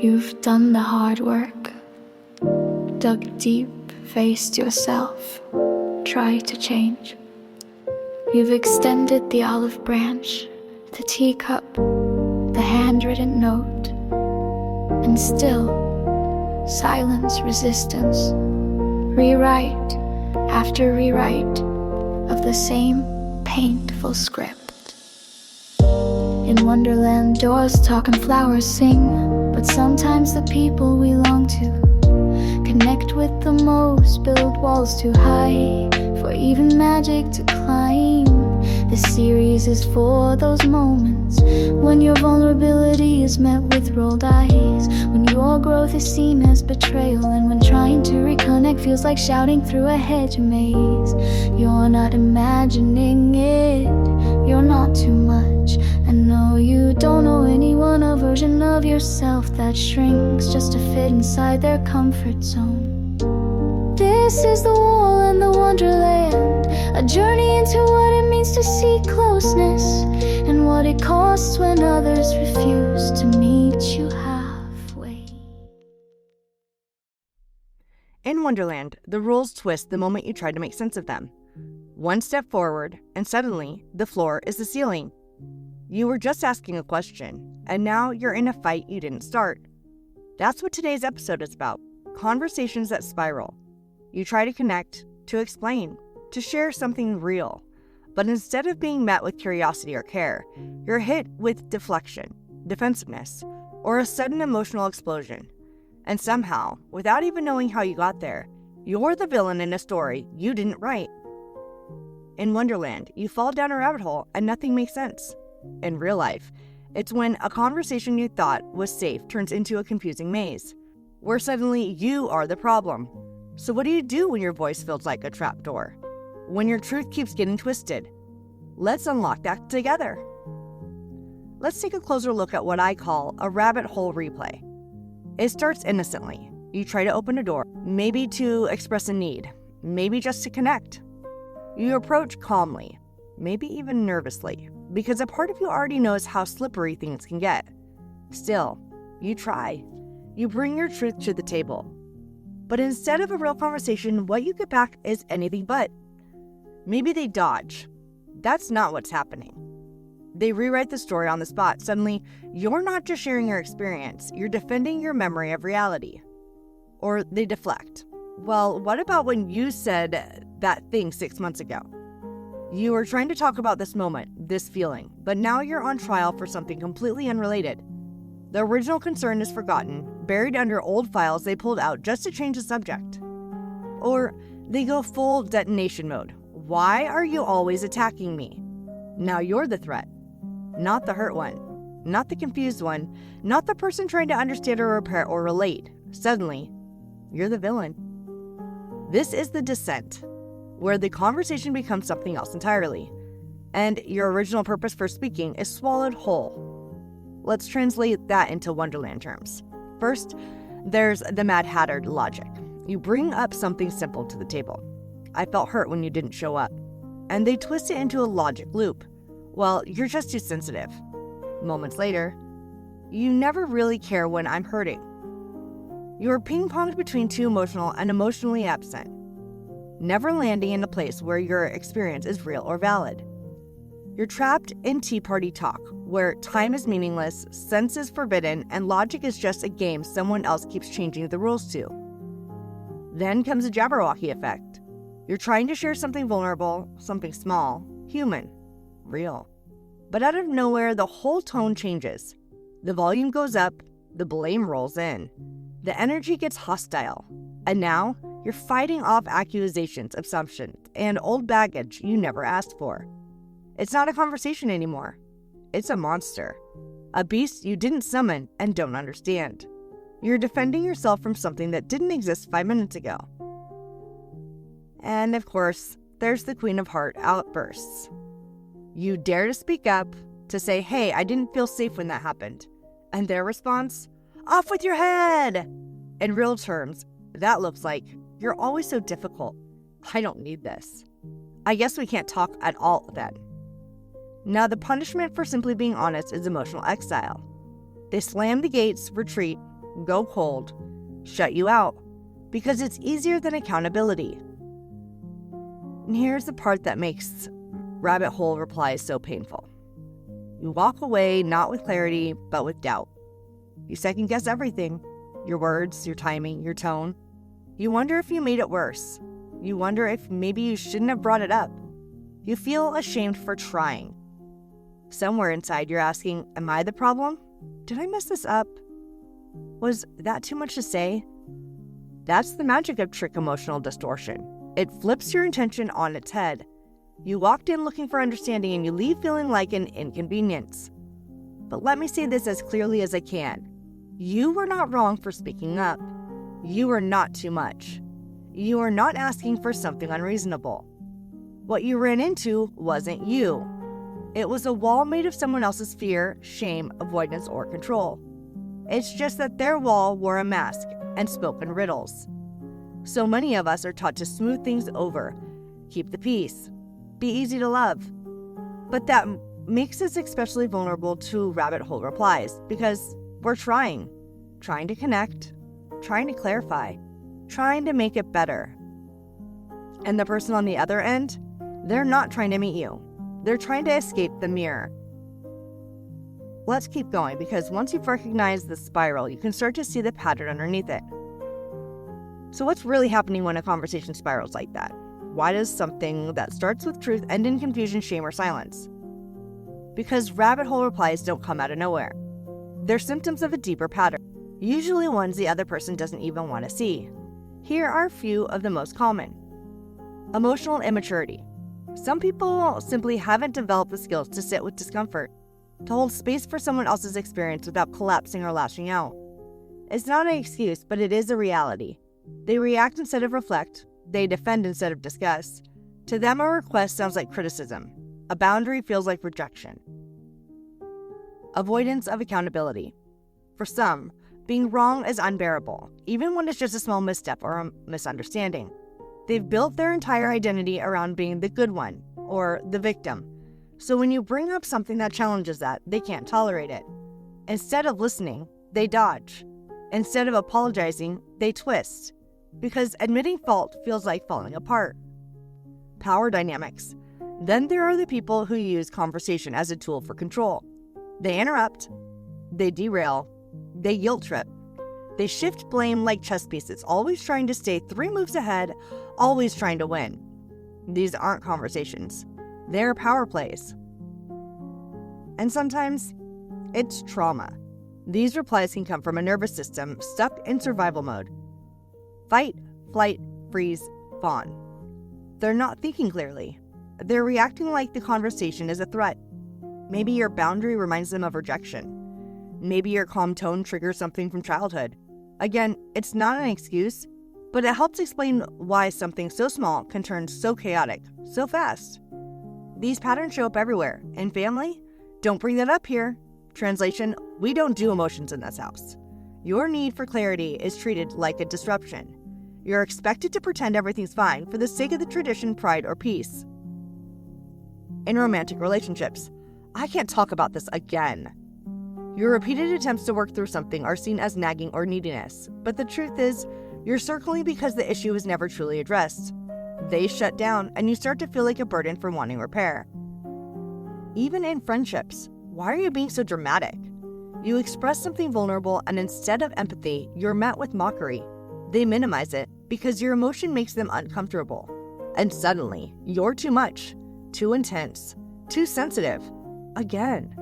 You've done the hard work, dug deep, faced yourself, tried to change. You've extended the olive branch, the teacup, the handwritten note, and still, silence, resistance, rewrite after rewrite of the same painful script. In Wonderland, doors talk and flowers sing, but sometimes the people we long to connect with the most, build walls too high for even magic to climb. This series is for those moments when your vulnerability is met with rolled eyes, when your growth is seen as betrayal, and when trying to reconnect feels like shouting through a hedge maze. You're not imagining it, you're not too much, and no, you don't owe anyone a version of yourself that shrinks just to fit inside their comfort zone. This is the wall and the wonderland, a journey into what it means to seek closeness, and what it costs when others refuse to meet you halfway. In Wonderland, the rules twist the moment you try to make sense of them. One step forward, and suddenly, the floor is the ceiling. You were just asking a question, and now you're in a fight you didn't start. That's what today's episode is about. Conversations that spiral. You try to connect, to explain, to share something real. But instead of being met with curiosity or care, you're hit with deflection, defensiveness, or a sudden emotional explosion. And somehow, without even knowing how you got there, you're the villain in a story you didn't write. In Wonderland, you fall down a rabbit hole and nothing makes sense. In real life, it's when a conversation you thought was safe turns into a confusing maze, where suddenly you are the problem. So what do you do when your voice feels like a trapdoor? When your truth keeps getting twisted? Let's unlock that together. Let's take a closer look at what I call a rabbit hole replay. It starts innocently. You try to open a door, maybe to express a need, maybe just to connect. You approach calmly, maybe even nervously, because a part of you already knows how slippery things can get. Still, you try. You bring your truth to the table. But instead of a real conversation, what you get back is anything but. Maybe they dodge. That's not what's happening. They rewrite the story on the spot. Suddenly, you're not just sharing your experience, you're defending your memory of reality. Or they deflect. Well, what about when you said that thing 6 months ago? You were trying to talk about this moment, this feeling, but now you're on trial for something completely unrelated. The original concern is forgotten, buried under old files they pulled out just to change the subject. Or they go full detonation mode. Why are you always attacking me? Now you're the threat, not the hurt one, not the confused one, not the person trying to understand or repair or relate. Suddenly, you're the villain. This is the descent, where the conversation becomes something else entirely, and your original purpose for speaking is swallowed whole. Let's translate that into Wonderland terms. First, there's the Mad Hatter logic. You bring up something simple to the table. I felt hurt when you didn't show up. And they twist it into a logic loop. Well, you're just too sensitive. Moments later, you never really care when I'm hurting. You're ping-ponged between too emotional and emotionally absent, never landing in a place where your experience is real or valid. You're trapped in tea party talk, where time is meaningless, sense is forbidden, and logic is just a game someone else keeps changing the rules to. Then comes the Jabberwocky effect. You're trying to share something vulnerable, something small, human, real. But out of nowhere, the whole tone changes. The volume goes up, the blame rolls in. The energy gets hostile. And now, you're fighting off accusations, assumptions, and old baggage you never asked for. It's not a conversation anymore. It's a monster. A beast you didn't summon and don't understand. You're defending yourself from something that didn't exist 5 minutes ago. And of course, there's the Queen of Heart outbursts. You dare to speak up, to say, hey, I didn't feel safe when that happened. And their response, off with your head! In real terms, that looks like, you're always so difficult. I don't need this. I guess we can't talk at all then. Now, the punishment for simply being honest is emotional exile. They slam the gates, retreat, go cold, shut you out, because it's easier than accountability. And here's the part that makes rabbit hole replies so painful. You walk away not with clarity, but with doubt. You second guess everything, your words, your timing, your tone. You wonder if you made it worse. You wonder if maybe you shouldn't have brought it up. You feel ashamed for trying. Somewhere inside you're asking, am I the problem? Did I mess this up? Was that too much to say? That's the magic of trick emotional distortion. It flips your intention on its head. You walked in looking for understanding and you leave feeling like an inconvenience. But let me say this as clearly as I can. You were not wrong for speaking up. You were not too much. You are not asking for something unreasonable. What you ran into wasn't you. It was a wall made of someone else's fear, shame, avoidance, or control. It's just that their wall wore a mask and spoke in riddles. So many of us are taught to smooth things over, keep the peace, be easy to love. But that makes us especially vulnerable to rabbit hole replies because we're trying to connect, trying to clarify, trying to make it better. And the person on the other end, they're not trying to meet you. They're trying to escape the mirror. Let's keep going because once you've recognized the spiral, you can start to see the pattern underneath it. So what's really happening when a conversation spirals like that? Why does something that starts with truth end in confusion, shame, or silence? Because rabbit hole replies don't come out of nowhere. They're symptoms of a deeper pattern, usually ones the other person doesn't even want to see. Here are a few of the most common. Emotional immaturity. Some people simply haven't developed the skills to sit with discomfort, to hold space for someone else's experience without collapsing or lashing out. It's not an excuse, but it is a reality. They react instead of reflect. They defend instead of discuss. To them, a request sounds like criticism. A boundary feels like rejection. Avoidance of accountability. For some, being wrong is unbearable, even when it's just a small misstep or a misunderstanding. They've built their entire identity around being the good one or the victim. So when you bring up something that challenges that, they can't tolerate it. Instead of listening, they dodge. Instead of apologizing, they twist. Because admitting fault feels like falling apart. Power dynamics. Then there are the people who use conversation as a tool for control. They interrupt, they derail, they guilt trip. They shift blame like chess pieces, always trying to stay 3 moves ahead, always trying to win. These aren't conversations. They're power plays. And sometimes, it's trauma. These replies can come from a nervous system stuck in survival mode. Fight, flight, freeze, fawn. They're not thinking clearly. They're reacting like the conversation is a threat. Maybe your boundary reminds them of rejection. Maybe your calm tone triggers something from childhood. Again, it's not an excuse, but it helps explain why something so small can turn so chaotic so fast. These patterns show up everywhere. In family, don't bring that up here. Translation, we don't do emotions in this house. Your need for clarity is treated like a disruption. You're expected to pretend everything's fine for the sake of the tradition, pride, or peace. In romantic relationships, I can't talk about this again. Your repeated attempts to work through something are seen as nagging or neediness, but the truth is, you're circling because the issue is never truly addressed. They shut down, and you start to feel like a burden for wanting repair. Even in friendships, why are you being so dramatic? You express something vulnerable, and instead of empathy, you're met with mockery. They minimize it because your emotion makes them uncomfortable. And suddenly, you're too much, too intense, too sensitive. Again.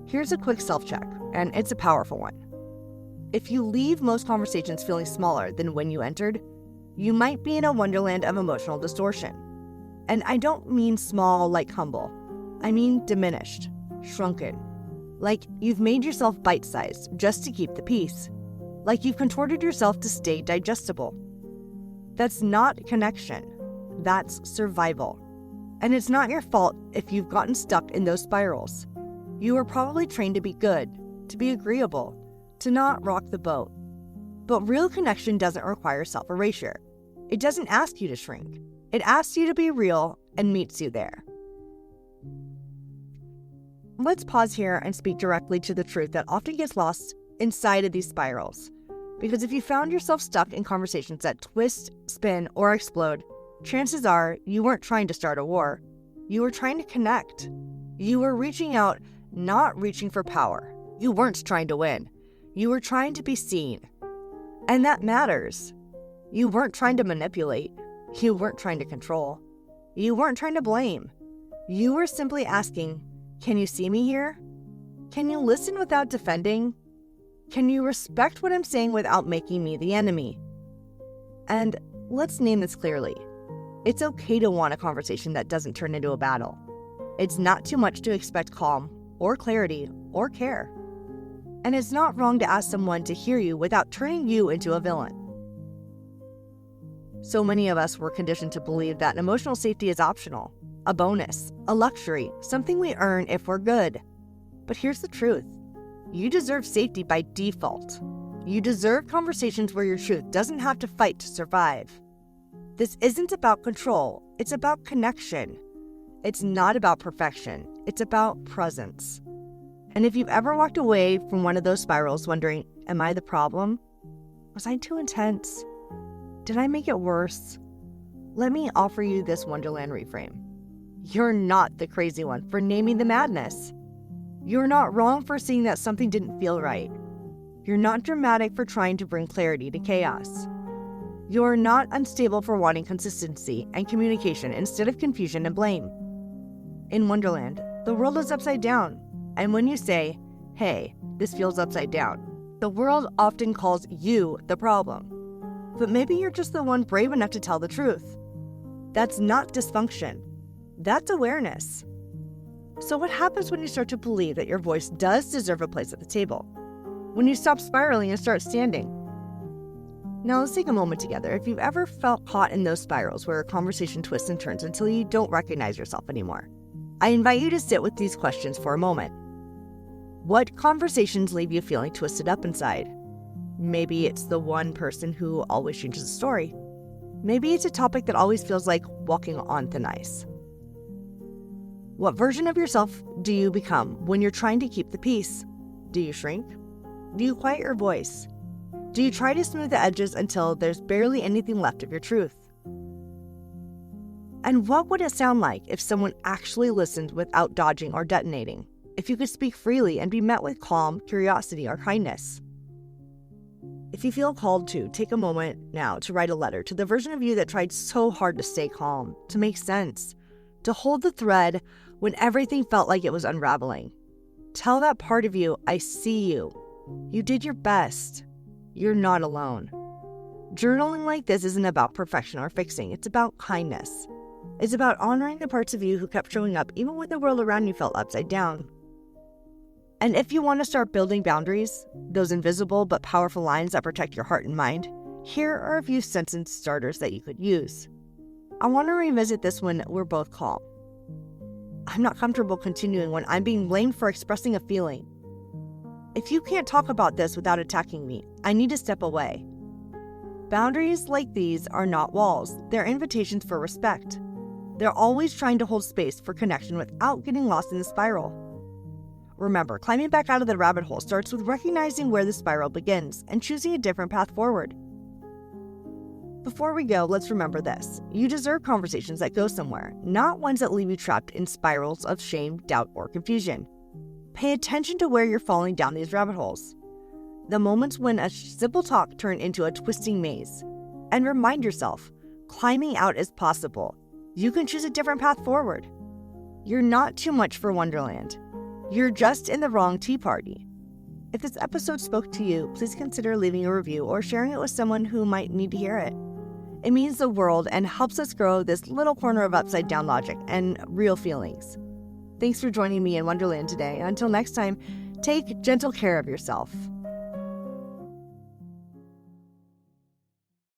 Here's a quick self-check, and it's a powerful one. If you leave most conversations feeling smaller than when you entered, you might be in a wonderland of emotional distortion. And I don't mean small like humble. I mean diminished, shrunken. Like you've made yourself bite-sized just to keep the peace. Like you've contorted yourself to stay digestible. That's not connection. That's survival. And it's not your fault if you've gotten stuck in those spirals. You were probably trained to be good, to be agreeable, to not rock the boat. But real connection doesn't require self-erasure. It doesn't ask you to shrink. It asks you to be real and meets you there. Let's pause here and speak directly to the truth that often gets lost inside of these spirals. Because if you found yourself stuck in conversations that twist, spin, or explode, chances are you weren't trying to start a war. You were trying to connect. You were reaching out, not reaching for power. You weren't trying to win. You were trying to be seen. And that matters. You weren't trying to manipulate. You weren't trying to control. You weren't trying to blame. You were simply asking, can you see me here? Can you listen without defending? Can you respect what I'm saying without making me the enemy? And let's name this clearly. It's okay to want a conversation that doesn't turn into a battle. It's not too much to expect calm or clarity or care. And it's not wrong to ask someone to hear you without turning you into a villain. So many of us were conditioned to believe that emotional safety is optional, a bonus, a luxury, something we earn if we're good. But here's the truth. You deserve safety by default. You deserve conversations where your truth doesn't have to fight to survive. This isn't about control, it's about connection. It's not about perfection, it's about presence. And if you've ever walked away from one of those spirals wondering, am I the problem? Was I too intense? Did I make it worse? Let me offer you this Wonderland reframe. You're not the crazy one for naming the madness. You're not wrong for seeing that something didn't feel right. You're not dramatic for trying to bring clarity to chaos. You're not unstable for wanting consistency and communication instead of confusion and blame. In Wonderland, the world is upside down. And when you say, hey, this feels upside down, the world often calls you the problem. But maybe you're just the one brave enough to tell the truth. That's not dysfunction. That's awareness. So what happens when you start to believe that your voice does deserve a place at the table? When you stop spiraling and start standing? Now let's take a moment together. If you've ever felt caught in those spirals where a conversation twists and turns until you don't recognize yourself anymore, I invite you to sit with these questions for a moment. What conversations leave you feeling twisted up inside? Maybe it's the one person who always changes the story. Maybe it's a topic that always feels like walking on thin ice. What version of yourself do you become when you're trying to keep the peace? Do you shrink? Do you quiet your voice? Do you try to smooth the edges until there's barely anything left of your truth? And what would it sound like if someone actually listened without dodging or detonating? If you could speak freely and be met with calm, curiosity, or kindness? If you feel called to, take a moment now to write a letter to the version of you that tried so hard to stay calm, to make sense, to hold the thread when everything felt like it was unraveling. Tell that part of you, I see you. You did your best. You're not alone. Journaling like this isn't about perfection or fixing. It's about kindness. It's about honoring the parts of you who kept showing up even when the world around you felt upside down. And if you want to start building boundaries, those invisible but powerful lines that protect your heart and mind, here are a few sentence starters that you could use. I want to revisit this when we're both calm. I'm not comfortable continuing when I'm being blamed for expressing a feeling. If you can't talk about this without attacking me, I need to step away. Boundaries like these are not walls, they're invitations for respect. They're always trying to hold space for connection without getting lost in the spiral. Remember, climbing back out of the rabbit hole starts with recognizing where the spiral begins and choosing a different path forward. Before we go, let's remember this. You deserve conversations that go somewhere, not ones that leave you trapped in spirals of shame, doubt, or confusion. Pay attention to where you're falling down these rabbit holes. The moments when a simple talk turned into a twisting maze. And remind yourself, climbing out is possible. You can choose a different path forward. You're not too much for Wonderland. You're just in the wrong tea party. If this episode spoke to you, please consider leaving a review or sharing it with someone who might need to hear it. It means the world and helps us grow this little corner of upside down logic and real feelings. Thanks for joining me in Wonderland today. Until next time, take gentle care of yourself.